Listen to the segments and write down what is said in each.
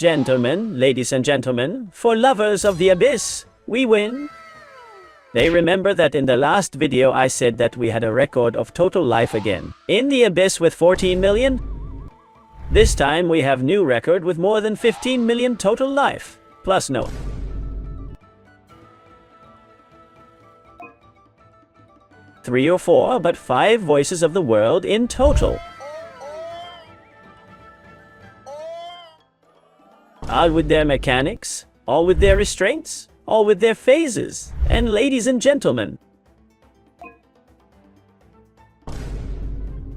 Gentlemen, ladies and gentlemen, for lovers of the abyss, we win. They remember that in the last video I said that we had a record of total life again in the abyss with 14 million. This time we have new record with more than 15 million total life, plus no. Three or four, but 5 voices of the world in total. All with their mechanics, all with their restraints, all with their phases. And ladies and gentlemen,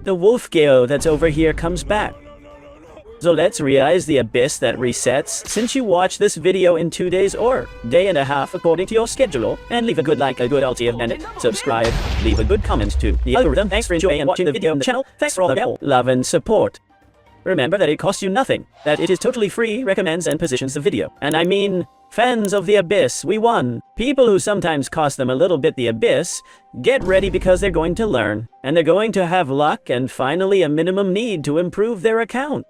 the wolf gale that's over here comes back. So let's realize the abyss that resets since you watch this video in 2 days or day and a half according to your schedule, and leave a good like, a good ulti, and subscribe. Leave a good comment to the algorithm. Thanks for enjoying and watching the video on the channel. Thanks for all the love and support. Remember that it costs you nothing, that it is totally free, recommends and positions the video. And I mean, fans of the abyss, we won. People who sometimes cost them a little bit the abyss, get ready because they're going to learn, and they're going to have luck and finally a minimum need to improve their account.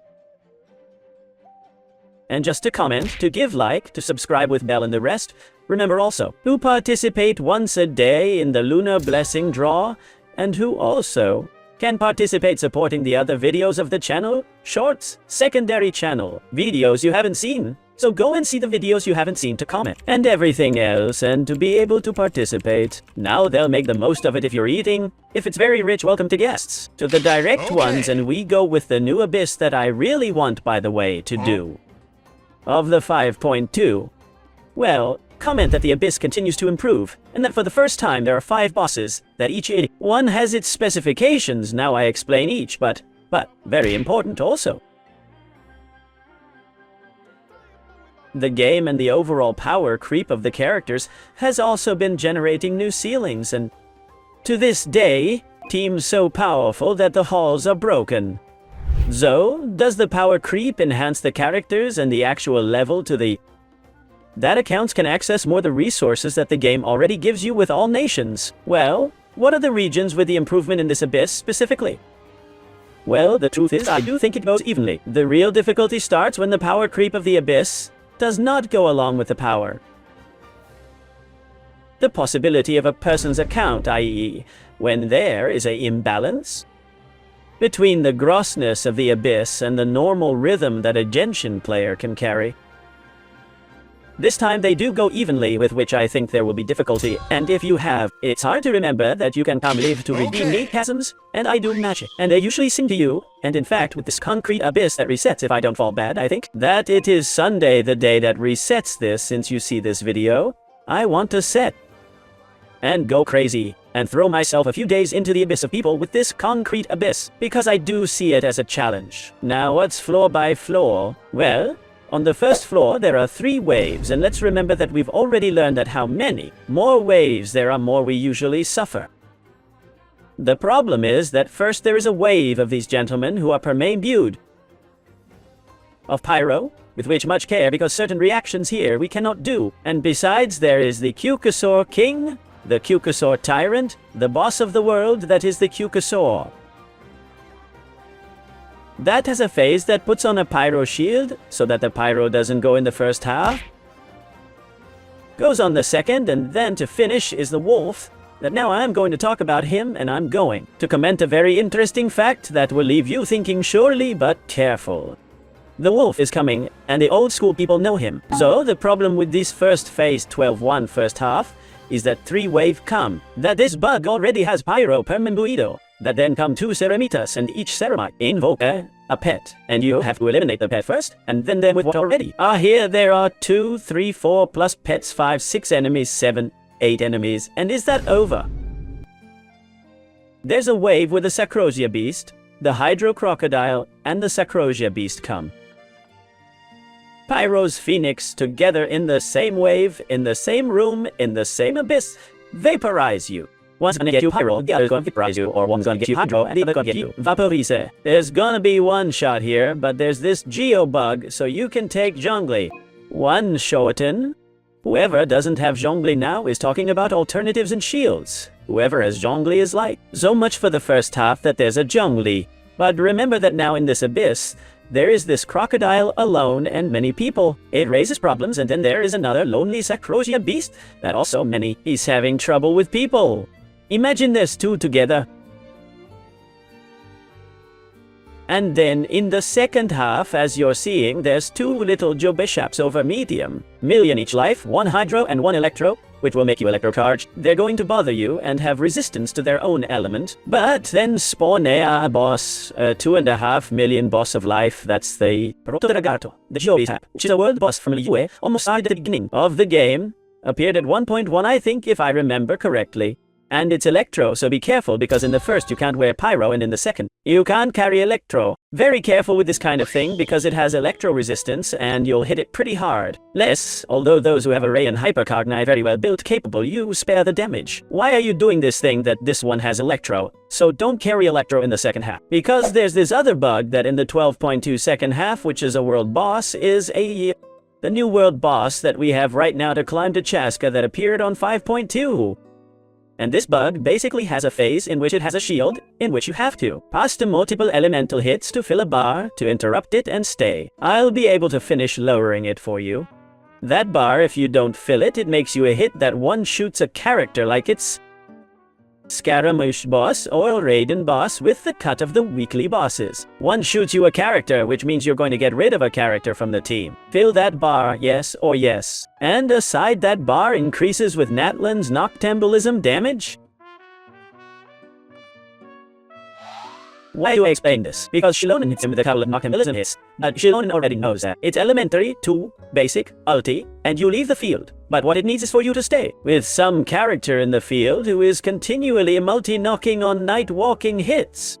And just to comment, to give like, to subscribe with bell and the rest, remember also, who participate once a day in the Lunar Blessing draw, and who also can participate supporting the other videos of the channel, shorts, secondary channel, videos you haven't seen. So go and see the videos you haven't seen to comment, and everything else, and to be able to participate. Now they'll make the most of it if you're eating. If it's very rich, welcome to guests, to the direct ones, and we go with the new abyss that I really want, by the way, to do. Of the 5.2, well, comment that the abyss continues to improve, and that for the first time there are 5 bosses, that each one has its specifications. Now I explain each, but very important also. The game and the overall power creep of the characters has also been generating new ceilings, and to this day, teams so powerful that the halls are broken. So, does the power creep enhance the characters and the actual level to the that accounts can access more the resources that the game already gives you with all nations? Well, what are the regions with the improvement in this abyss specifically? Well, the truth is I do think it goes evenly. The real difficulty starts when the power creep of the abyss does not go along with the power. The possibility of a person's account, i.e., when there is an imbalance between the grossness of the abyss and the normal rhythm that a Genshin player can carry. This time they do go evenly, with which I think there will be difficulty, and if you have, it's hard to remember that you can come live to redeem need chasms, and I do magic, and they usually sing to you, and in fact with this concrete abyss that resets if I don't fall bad, I think that it is Sunday, the day that resets this. Since you see this video, I want to set and go crazy and throw myself a few days into the abyss of people with this concrete abyss, because I do see it as a challenge. Now what's floor by floor? Well, on the first floor there are 3 waves, and let's remember that we've already learned that how many more waves there are, more we usually suffer. The problem is that first there is a wave of these gentlemen who are imbued of pyro, with which much care because certain reactions here we cannot do. And besides there is the Cucusaur King, the Cucusaur Tyrant, the boss of the world that is the Cucusaur. That has a phase that puts on a pyro shield, so that the pyro doesn't go in the first half. Goes on the second, and then to finish is the wolf, that now I'm going to talk about him, and I'm going to comment a very interesting fact that will leave you thinking surely, but careful. The wolf is coming, and the old school people know him. So the problem with this first phase 12-1 first half is that 3 wave come, that this bug already has pyro per imbuido, that then come 2 ceramitas, and each ceramic invoke a pet, and you have to eliminate the pet first, and then them with what already are here. There are 2, 3, 4 plus pets, 5, 6 enemies, 7, 8 enemies, and is that over? There's a wave with the Sacrosia Beast, the Hydro Crocodile, and the Sacrosia Beast come. Pyro's Phoenix together in the same wave, in the same room, in the same abyss, vaporize you. One's gonna get you pyro, the other's gonna vaporize you, or one's gonna get you hydro, and the other's gonna get you vaporize. There's gonna be one shot here, but there's this geo bug, so you can take Zhongli. One Shoten. Whoever doesn't have Zhongli now is talking about alternatives and shields. Whoever has Zhongli is like, so much for the first half that there's a Zhongli. But remember that now in this abyss, there is this crocodile alone and many people. It raises problems, and then there is another lonely Sacrosia beast that also many. He's having trouble with people. Imagine there's two together. And then in the second half, as you're seeing, there's two little Joe Bishops over medium. Million each life, one hydro and one electro, which will make you electrocharged. They're going to bother you and have resistance to their own element. But then spawn a boss, 2.5 million boss of life. That's the Proto-Dragato, the Joey type, which is a world boss from Liyue, almost at the beginning of the game. Appeared at 1.1, I think, if I remember correctly. And it's electro, so be careful, because in the first you can't wear pyro, and in the second you can't carry electro. Very careful with this kind of thing, because it has electro resistance and you'll hit it pretty hard. Less, although those who have Array and Hypercogni very well built capable, you spare the damage. Why are you doing this thing that this one has electro? So don't carry electro in the second half. Because there's this other bug that in the 12.2 second half, which is a world boss, is the new world boss that we have right now to climb to Chaska that appeared on 5.2. And this bug basically has a phase in which it has a shield, in which you have to pass to multiple elemental hits to fill a bar, to interrupt it and stay. I'll be able to finish lowering it for you. That bar, if you don't fill it, it makes you a hit that one shoots a character like it's Scaramouche boss or Raiden boss with the cut of the weekly bosses. One shoots you a character, which means you're going to get rid of a character from the team. Fill that bar, yes or yes. And aside, that bar increases with NATLAN's Noctambulism damage. Why do I explain this? Because Shilonen hits him with a couple of Noctambulism hits, but Shilonen already knows that. It's elementary, 2, basic, ulti, and you leave the field. But what it needs is for you to stay, with some character in the field who is continually multi-knocking on night-walking hits.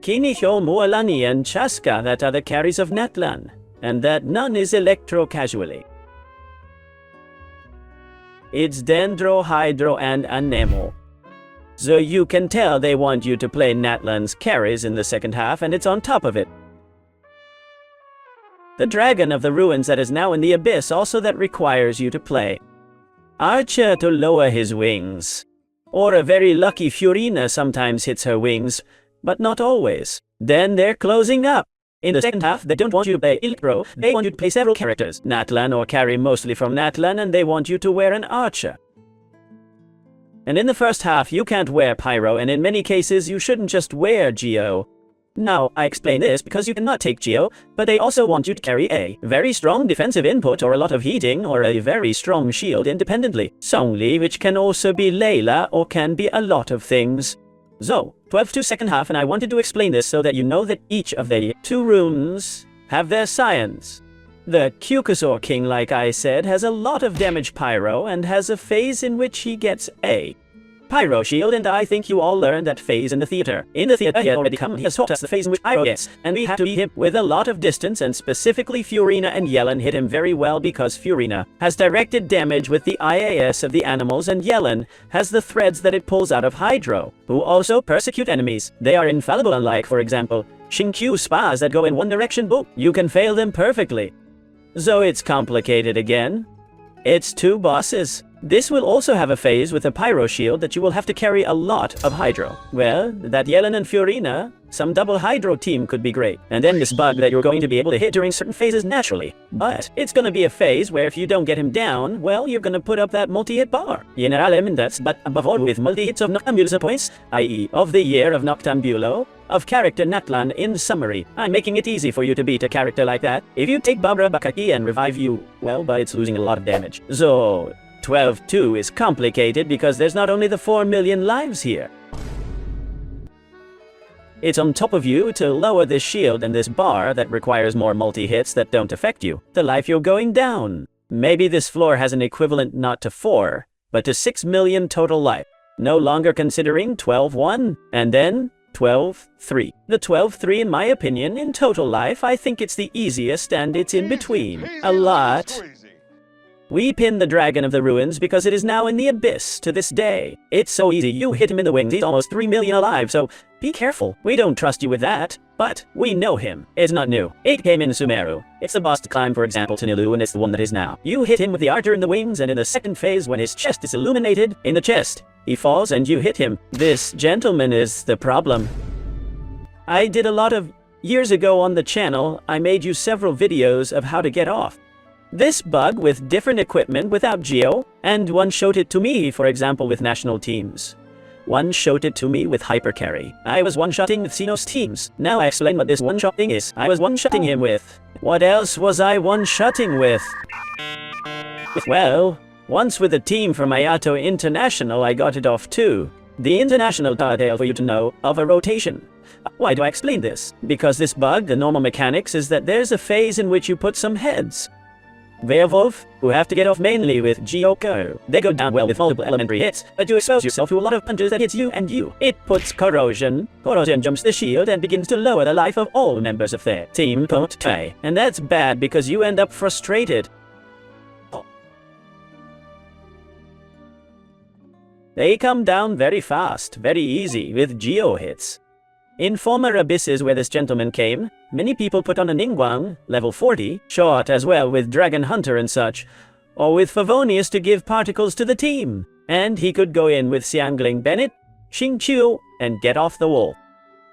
Kiniho, Mualani, and Chaska that are the carries of NATLAN, and that none is electro-casually. It's Dendro, Hydro, and Anemo. So you can tell they want you to play NATLAN's carries in the second half, and it's on top of it. The Dragon of the Ruins that is now in the Abyss also that requires you to play Archer to lower his wings. Or a very lucky Furina sometimes hits her wings, but not always. Then they're closing up. In the second half, they don't want you to play Ilkro, they want you to play several characters. NATLAN or carry mostly from NATLAN, and they want you to wear an Archer. And in the first half, you can't wear Pyro, and in many cases, you shouldn't just wear Geo. Now, I explain this because you cannot take Geo, but they also want you to carry a very strong defensive input or a lot of heating or a very strong shield independently. Songli, which can also be Layla or can be a lot of things. So, 12 to second half, and I wanted to explain this so that you know that each of the two runes have their science. The Kyukusor King, like I said, has a lot of damage Pyro and has a phase in which he gets a Pyro shield, and I think you all learned that phase in the theater. In the theater, he had already come, he has taught us the phase in which Pyro gets, and we had to beat him with a lot of distance, and specifically Furina and Yellen hit him very well because Furina has directed damage with the IAS of the animals, and Yellen has the threads that it pulls out of Hydro, who also persecute enemies. They are infallible, unlike, for example, Shinkyu spas that go in one direction, boop, you can fail them perfectly. So it's complicated again. It's two bosses. This will also have a phase with a Pyro shield that you will have to carry a lot of Hydro. Well, that Yellen and Furina, some double Hydro team could be great. And then this bug that you're going to be able to hit during certain phases naturally. But it's going to be a phase where if you don't get him down, well, you're going to put up that multi-hit bar. Generalem, that's but above all with multi-hits of Noctambulo points, i.e. of the year of Noctambulo, of character NATLAN. In summary, I'm making it easy for you to beat a character like that. If you take Babra Bakaki and revive you, well, but it's losing a lot of damage. So 12-2 is complicated because there's not only the 4 million lives here. It's on top of you to lower this shield and this bar that requires more multi-hits that don't affect you. The life you're going down. Maybe this floor has an equivalent not to 4, but to 6 million total life. No longer considering 12-1, and then 12-3. The 12-3, in my opinion, in total life, I think it's the easiest and it's in between. A lot. We pin the Dragon of the Ruins because it is now in the Abyss to this day. It's so easy, you hit him in the wings, he's almost 3 million alive, so be careful. We don't trust you with that, but we know him. It's not new. It came in Sumeru. It's the boss to climb, for example, to Nilu, and it's the one that is now. You hit him with the Archer in the wings, and in the second phase, when his chest is illuminated, in the chest, he falls and you hit him. This gentleman is the problem. I did a lot of Years ago on the channel, I made you several videos of how to get off this bug with different equipment without geo, and one showed it to me, for example, with national teams. One showed it to me with hypercarry. I was one-shotting with Xenos teams. Now I explain what this one-shotting is. I was one-shotting him with. What else was I one-shotting with? Well, once with a team from Ayato International, I got it off too. The international detail for you to know of a rotation. Why do I explain this? Because this bug, the normal mechanics, is that there's a phase in which you put some heads. Werewolf, who have to get off mainly with Gyoko. They go down well with multiple elementary hits, but you expose yourself to a lot of punches that hits you and you. It puts corrosion. Corrosion jumps the shield and begins to lower the life of all members of their team. And that's bad because you end up frustrated. They come down very fast, very easy, with geo hits. In former abysses where this gentleman came, many people put on a Ningguang, level 40, shot as well with Dragon Hunter and such, or with Favonius to give particles to the team. And he could go in with Xiangling Bennett, Xingqiu, and get off the wolf.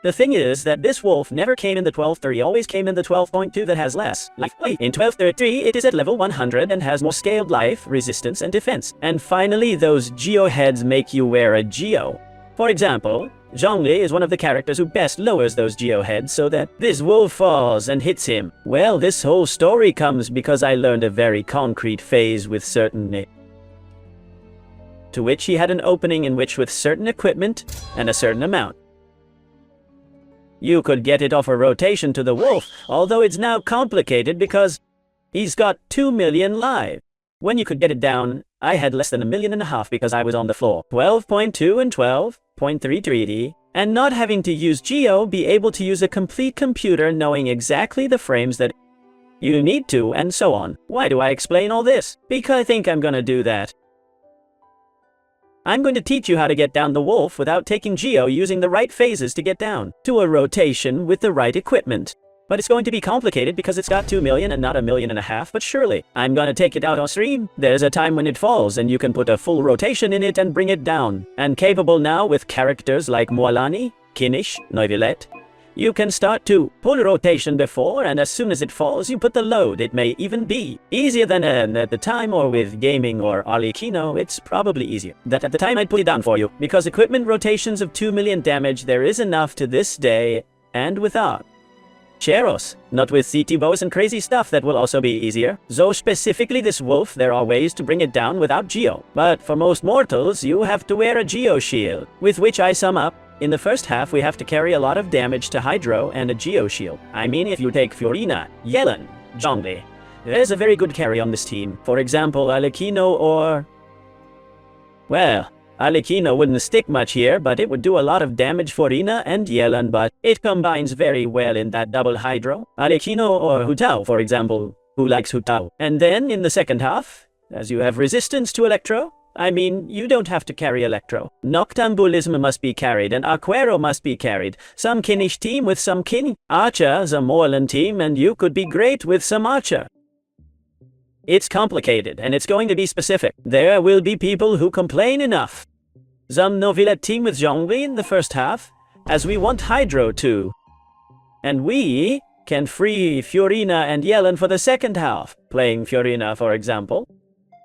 The thing is that this wolf never came in the 1230, always came in the 12.2 that has less life. In 1233 it is at level 100 and has more scaled life, resistance, and defense. And finally those geo heads make you wear a geo. For example, Zhongli is one of the characters who best lowers those geo heads so that this wolf falls and hits him. Well, this whole story comes because I learned a very concrete phase with certain to which he had an opening in which with certain equipment and a certain amount. You could get it off a rotation to the wolf, although it's now complicated because he's got 2 million live. When you could get it down, I had less than 1.5 million because I was on the floor. 12.2 and 12.33D, and not having to use Geo, be able to use a complete computer knowing exactly the frames that you need to, and so on. Why do I explain all this? Because I think I'm gonna do that. I'm going to teach you how to get down the wolf without taking Geo, using the right phases to get down to a rotation with the right equipment. But it's going to be complicated because it's got 2 million and not 1.5 million, but surely. I'm gonna take it out on stream. There's a time when it falls and you can put a full rotation in it and bring it down. And capable now with characters like Moalani, Kinish, Neuvillette. You can start to pull a rotation before, and as soon as it falls, you put the load. It may even be easier than at the time, or with gaming or Arlecchino, it's probably easier. That at the time I'd put it down for you, because equipment rotations of 2 million damage, there is enough to this day, and without Cheros, not with CT bows and crazy stuff that will also be easier. So specifically this wolf, there are ways to bring it down without Geo. But for most mortals, you have to wear a Geo shield, with which I sum up. In the first half, we have to carry a lot of damage to Hydro and a Geo shield. I mean, if you take Fiorina, Yellen, Zhongli, there's a very good carry on this team. For example, Arlecchino or... well, Arlecchino wouldn't stick much here, but it would do a lot of damage for Rina and Yellen, but it combines very well in that double Hydro. Arlecchino or Hu Tao, for example, who likes Hu Tao. And then in the second half, as you have resistance to Electro, I mean, you don't have to carry Electro. Noctambulism must be carried, and Aquero must be carried. Some Kinish team with some Kin. Archer, the Morland team, and you could be great with some Archer. It's complicated, and it's going to be specific. There will be people who complain enough. Some Neuvillette team with Zhongli in the first half, as we want Hydro too. And we can free Fiorina and Yellen for the second half, playing Fiorina, for example,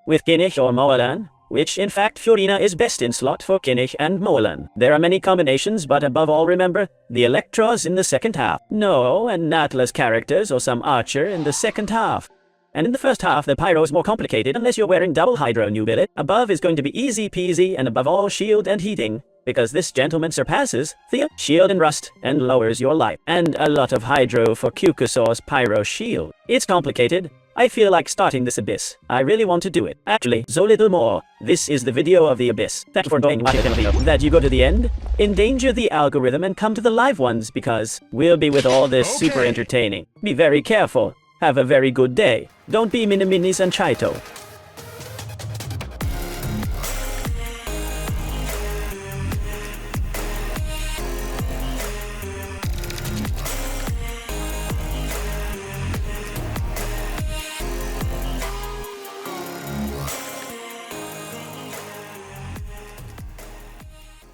with Kinish or Moalan. Which, in fact, Fiorina is best in slot for Kinish and Moalan. There are many combinations, but above all, remember, the Electros in the second half. No, and NATLA's characters or some Archer in the second half. And in the first half, the Pyro is more complicated unless you're wearing double Hydro new billet. Above is going to be easy peasy, and above all, shield and heating. Because this gentleman surpasses the shield and rust and lowers your life. And a lot of Hydro for Kukusor's Pyro shield. It's complicated. I feel like starting this abyss. I really want to do it. Actually, so little more. This is the video of the abyss. Thank you for enjoying watching the video. That you go to the end, endanger the algorithm and come to the live ones because we'll be with all this super entertaining. Be very careful. Have a very good day. Don't be mini-minis and Chaito.